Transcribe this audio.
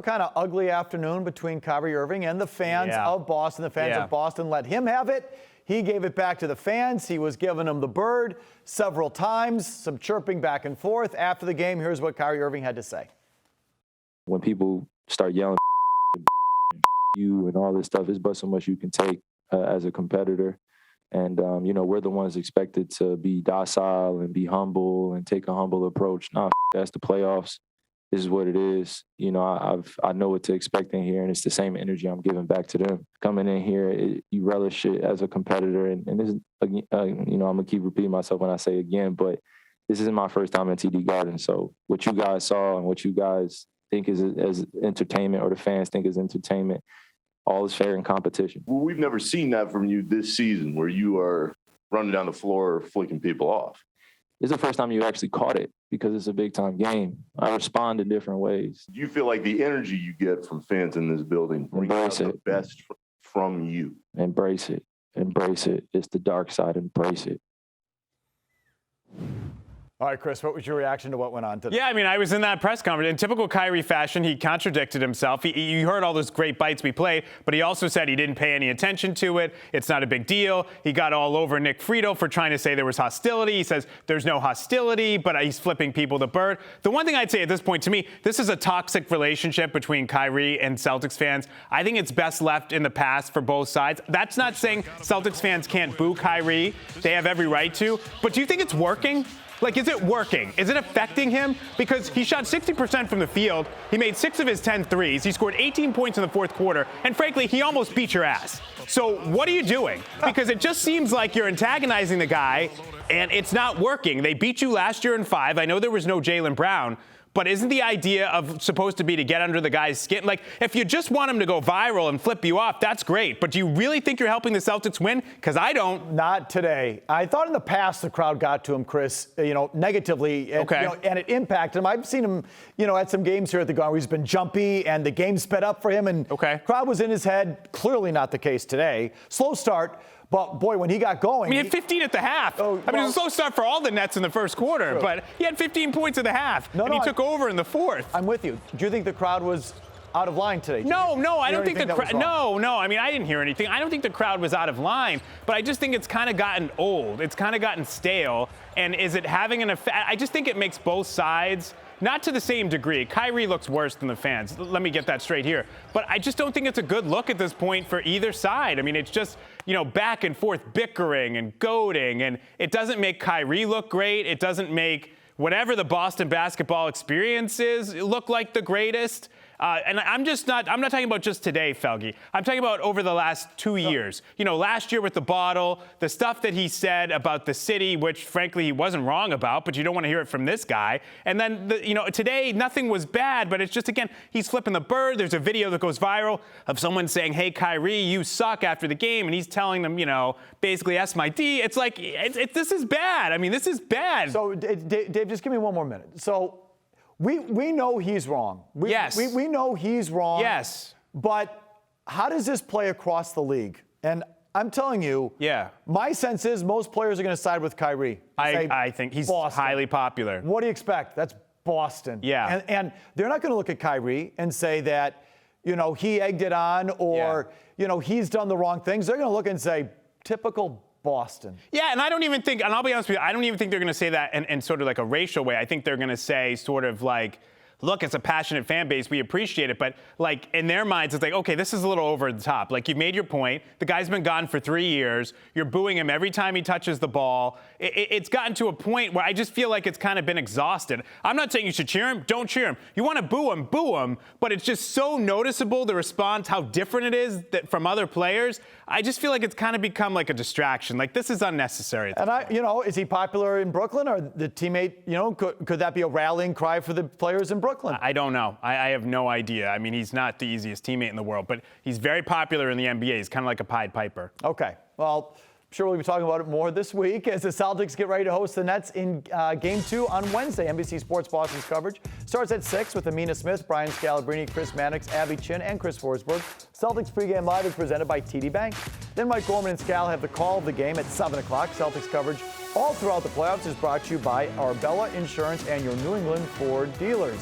Kind of ugly afternoon between Kyrie Irving and the fans of Boston. The fans of Boston let him have it. He gave it back to the fans. He was giving them the bird several times, some chirping back and forth. After the game, here's what Kyrie Irving had to say. When people start yelling you and all this stuff, it's but so much you can take as a competitor. And, we're the ones expected to be docile and be humble and take a humble approach. Nah, that's the playoffs. This is what it is. I know what to expect in here, and it's the same energy I'm giving back to them. Coming in here, you relish it as a competitor, and this is, I'm gonna keep repeating myself when I say again, but this isn't my first time in TD Garden. So what you guys saw and what you guys think is as entertainment, or the fans think is entertainment, all is fair in competition. Well, we've never seen that from you this season, where you are running down the floor, flicking people off. It's the first time you actually caught it because it's a big-time game. I respond in different ways. Do you feel like the energy you get from fans in this building brings out the best from you? Embrace it. Embrace it. It's the dark side. Embrace it. All right, Chris, what was your reaction to what went on today? Yeah, I was in that press conference. In typical Kyrie fashion, he contradicted himself. You heard all those great bites we played, but he also said he didn't pay any attention to it. It's not a big deal. He got all over Nick Friedel for trying to say there was hostility. He says there's no hostility, but he's flipping people the bird. The one thing I'd say at this point, to me, this is a toxic relationship between Kyrie and Celtics fans. I think it's best left in the past for both sides. That's not saying Celtics fans can't boo Kyrie. They have every right to. But do you think it's working? Is it working? Is it affecting him? Because he shot 60% from the field. He made 6 of his 10 threes. He scored 18 points in the fourth quarter. And frankly, he almost beat your ass. So what are you doing? Because it just seems like you're antagonizing the guy, and it's not working. They beat you last year in 5. I know there was no Jaylen Brown. But isn't the idea supposed to be to get under the guy's skin? If you just want him to go viral and flip you off, that's great. But do you really think you're helping the Celtics win? Because I don't. Not today. I thought in the past the crowd got to him, Chris, negatively. And, and it impacted him. I've seen him, at some games here at the Garden where he's been jumpy and the game sped up for him. And crowd was in his head. Clearly not the case today. Slow start. But, boy, when he got going. He had 15 at the half. It was a slow start for all the Nets in the first quarter. True. But he had 15 points at the half. And he took over in the fourth. I'm with you. Do you think the crowd was out of line today? No, I don't think the crowd. No. I didn't hear anything. I don't think the crowd was out of line. But I just think it's kind of gotten old. It's kind of gotten stale. And is it having an effect? I just think it makes both sides. Not to the same degree. Kyrie looks worse than the fans. Let me get that straight here. But I just don't think it's a good look at this point for either side. It's just, back and forth bickering and goading. And it doesn't make Kyrie look great. It doesn't make whatever the Boston basketball experience is look like the greatest. And I'm not talking about just today, Felge. I'm talking about over the last 2 years. Last year with the bottle, the stuff that he said about the city, which frankly he wasn't wrong about, but you don't want to hear it from this guy. And then, today nothing was bad, but it's just, again, he's flipping the bird. There's a video that goes viral of someone saying, hey, Kyrie, you suck after the game. And he's telling them, basically S my D. It's like, this is bad. This is bad. So, Dave, just give me one more minute. So, We know he's wrong. Yes. We know he's wrong. Yes. But how does this play across the league? And I'm telling you, my sense is most players are going to side with Kyrie. I think he's highly popular. What do you expect? That's Boston. Yeah. And they're not going to look at Kyrie and say that, he egged it on or, he's done the wrong things. They're going to look and say, typical Boston. Yeah, and I don't even think, and I'll be honest with you, I don't even think they're going to say that in sort of like a racial way. I think they're going to say sort of like, look, it's a passionate fan base. We appreciate it. But, in their minds, it's like, okay, this is a little over the top. You've made your point. The guy's been gone for 3 years. You're booing him every time he touches the ball. It's gotten to a point where I just feel like it's kind of been exhausted. I'm not saying you should cheer him. Don't cheer him. You want to boo him. But it's just so noticeable, the response, how different it is from other players. I just feel like it's kind of become like a distraction. This is unnecessary. And is he popular in Brooklyn or the teammate, could that be a rallying cry for the players in Brooklyn? I don't know. I have no idea. He's not the easiest teammate in the world, but he's very popular in the NBA. He's kind of like a Pied Piper. Okay. Well, I'm sure we'll be talking about it more this week as the Celtics get ready to host the Nets in Game 2 on Wednesday. NBC Sports Boston's coverage starts at 6 with Amina Smith, Brian Scalabrine, Chris Mannix, Abby Chin, and Chris Forsberg. Celtics pregame live is presented by TD Bank. Then Mike Gorman and Scal have the call of the game at 7 o'clock. Celtics coverage all throughout the playoffs is brought to you by Arbella Insurance and your New England Ford dealers.